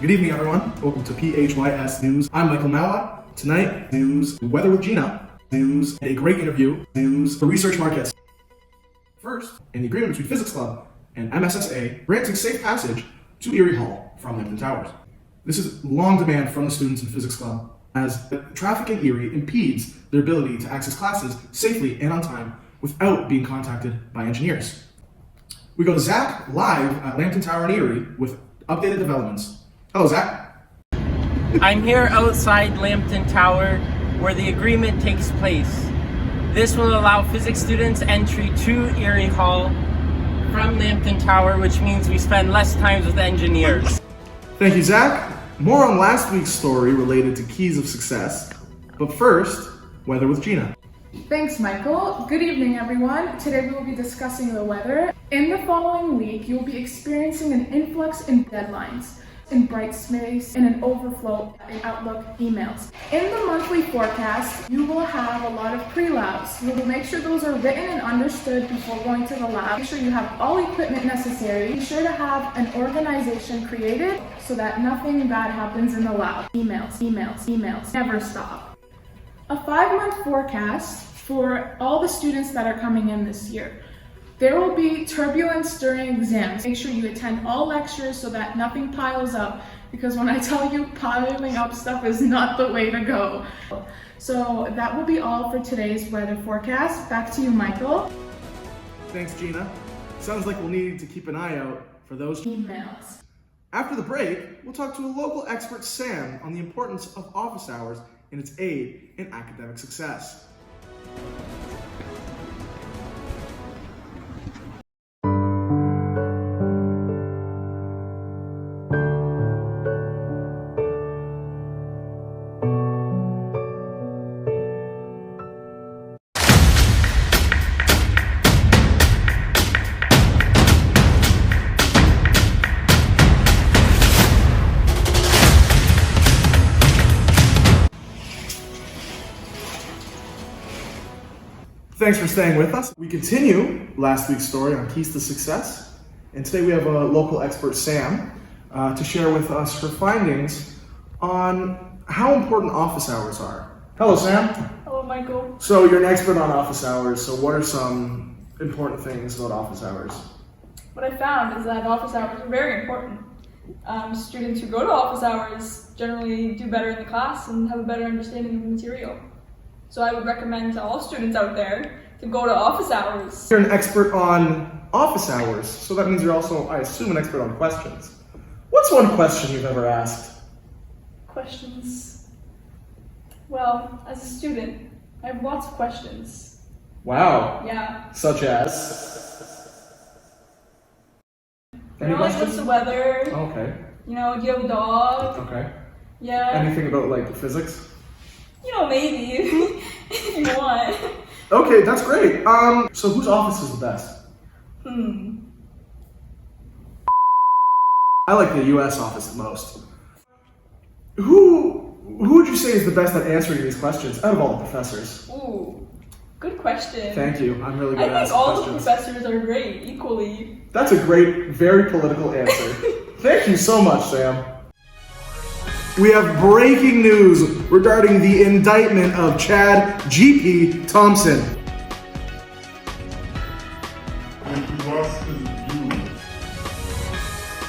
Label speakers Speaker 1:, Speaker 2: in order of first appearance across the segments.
Speaker 1: Good evening, everyone. Welcome to PHYS News. I'm Michael Mala. Tonight, news, weather with Gina, news, a great interview, news, the research markets. First, in the agreement between Physics Club and MSSA, granting safe passage to Erie Hall from Lambton Towers. This is long demand from the students in Physics Club, as the traffic in Erie impedes their ability to access classes safely and on time without being contacted by engineers. We go to Zach live at Lambton Tower in Erie with updated developments. Hello, Zach.
Speaker 2: I'm here outside Lambton Tower where the agreement takes place. This will allow physics students entry to Erie Hall from Lambton Tower, which means we spend less time with engineers.
Speaker 1: Thank you, Zach. More on last week's story related to keys of success. But first, weather with Gina.
Speaker 3: Thanks, Michael. Good evening, everyone. Today we will be discussing the weather. In the following week, you will be experiencing an influx in deadlines, in Brightspace, and an overflow in Outlook emails. In the monthly forecast, you will have a lot of pre-labs. You will make sure those are written and understood before going to the lab. Make sure you have all equipment necessary. Be sure to have an organization created so that nothing bad happens in the lab. Emails, never stop. A 5-month forecast for all the students that are coming in this year. There will be turbulence during exams. Make sure you attend all lectures so that nothing piles up, because when I tell you piling up stuff is not the way to go. So that will be all for today's weather forecast. Back to you, Michael.
Speaker 1: Thanks, Gina. Sounds like we'll need to keep an eye out for those
Speaker 3: Emails.
Speaker 1: After the break, we'll talk to a local expert, Sam, on the importance of office hours and its aid in academic success. Thanks for staying with us. We continue last week's story on keys to success, and today we have a local expert, Sam, to share with us her findings on how important office hours are. Hello, Sam.
Speaker 4: Hello, Michael.
Speaker 1: So you're an expert on office hours, so what are some important things about office hours?
Speaker 4: What I found is that office hours are very important. Students who go to office hours generally do better in the class and have a better understanding of the material. So I would recommend to all students out there to go to office hours.
Speaker 1: You're an expert on office hours, so that means you're also, I assume, an expert on questions. What's one question you've ever asked?
Speaker 4: Questions? Well, as a student, I have lots of questions.
Speaker 1: Wow.
Speaker 4: Yeah.
Speaker 1: Such as? Any
Speaker 4: What's
Speaker 1: questions?
Speaker 4: the weather?
Speaker 1: Okay.
Speaker 4: Do you have a dog?
Speaker 1: Okay.
Speaker 4: Yeah.
Speaker 1: Anything about like physics?
Speaker 4: Maybe, if you want.
Speaker 1: Okay, that's great. So whose office is the best? I like the US office the most. Who would you say is the best at answering these questions out of all the professors?
Speaker 4: Ooh, good question.
Speaker 1: Thank you. I'm really good at
Speaker 4: I think
Speaker 1: asking
Speaker 4: all
Speaker 1: questions.
Speaker 4: the professors are great, equally.
Speaker 1: That's a great, very political answer. Thank you so much, Sam. We have breaking news regarding the indictment of Chad G.P. Thompson.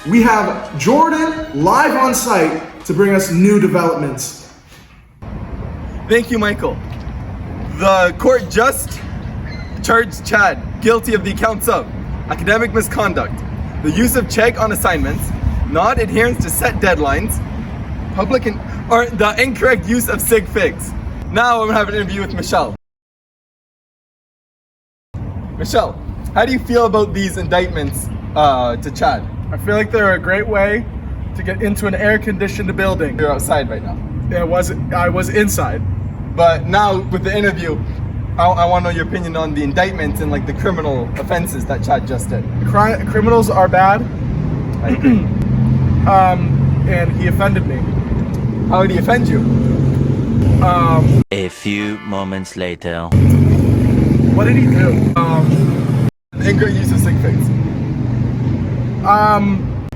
Speaker 1: We have Jordan live on site to bring us new developments.
Speaker 5: Thank you, Michael. The court just charged Chad guilty of the counts of academic misconduct, the use of check on assignments, not adherence to set deadlines, or the incorrect use of sig figs. Now I'm gonna have an interview with Michelle. Michelle, how do you feel about these indictments to Chad?
Speaker 6: I feel like they're a great way to get into an air-conditioned building.
Speaker 5: You're outside right now.
Speaker 6: I was inside.
Speaker 5: But now with the interview, I want to know your opinion on the indictments and like the criminal offenses that Chad just did.
Speaker 6: Criminals are bad,
Speaker 5: I agree.
Speaker 6: and he offended me.
Speaker 5: How did he offend you?
Speaker 7: A few moments later.
Speaker 6: What did he do?
Speaker 5: Incorrect use of sig figs.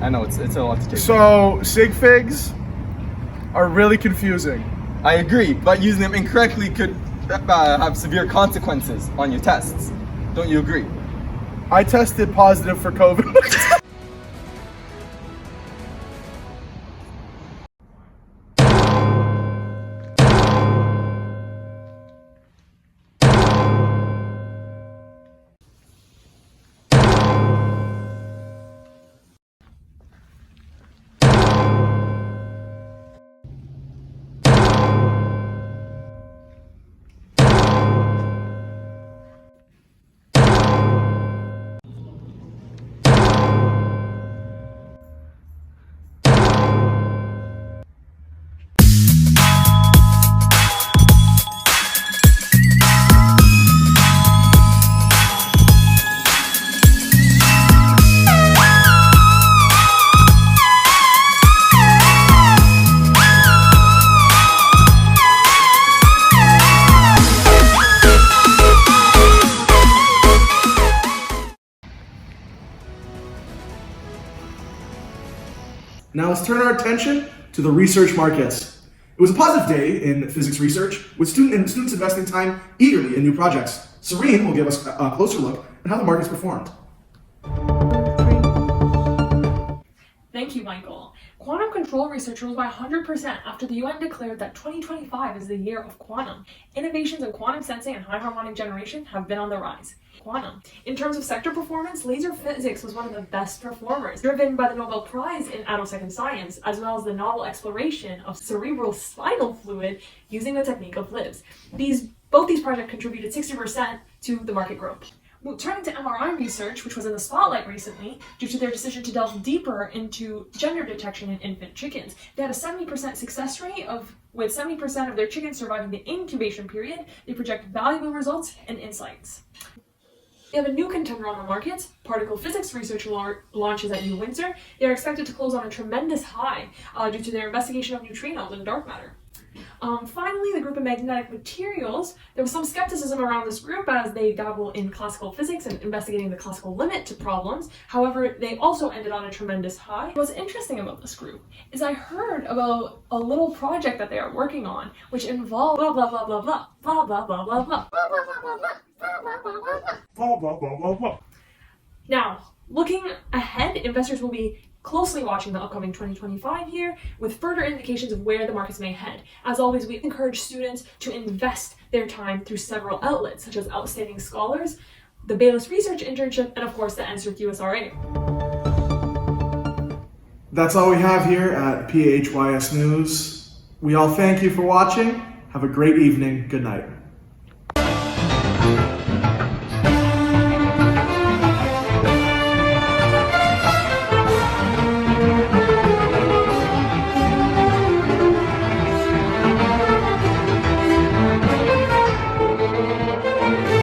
Speaker 5: I know, it's a lot to take.
Speaker 6: So sig figs are really confusing.
Speaker 5: I agree, but using them incorrectly could have severe consequences on your tests. Don't you agree?
Speaker 6: I tested positive for COVID.
Speaker 1: Now let's turn our attention to the research markets. It was a positive day in physics research, with students investing time eagerly in new projects. Serene will give us a closer look at how the markets performed.
Speaker 8: Thank you, Michael. Quantum control research rose by 100% after the UN declared that 2025 is the year of quantum. Innovations in quantum sensing and high harmonic generation have been on the rise. Quantum. In terms of sector performance, laser physics was one of the best performers, driven by the Nobel Prize in attosecond science, as well as the novel exploration of cerebral spinal fluid using the technique of LIBS. Both these projects contributed 60% to the market growth. Well, turning to MRI research, which was in the spotlight recently due to their decision to delve deeper into gender detection in infant chickens. They had a 70% success rate with 70% of their chickens surviving the incubation period. They project valuable results and insights. We have a new contender on the market. Particle physics research launches at UWindsor. They are expected to close on a tremendous high due to their investigation of neutrinos and dark matter. Finally, the group of magnetic materials. There was some skepticism around this group as they dabble in classical physics and investigating the classical limit to problems. However, they also ended on a tremendous high. What's interesting about this group is I heard about a little project that they are working on, which involves blah blah blah blah blah blah blah blah blah blah. Now, looking ahead, investors will be closely watching the upcoming 2025 year with further indications of where the markets may head. As always, we encourage students to invest their time through several outlets, such as Outstanding Scholars, the Bayless Research Internship, and of course the NSERC USRA.
Speaker 1: That's all we have here at PHYS News. We all thank you for watching. Have a great evening. Good night.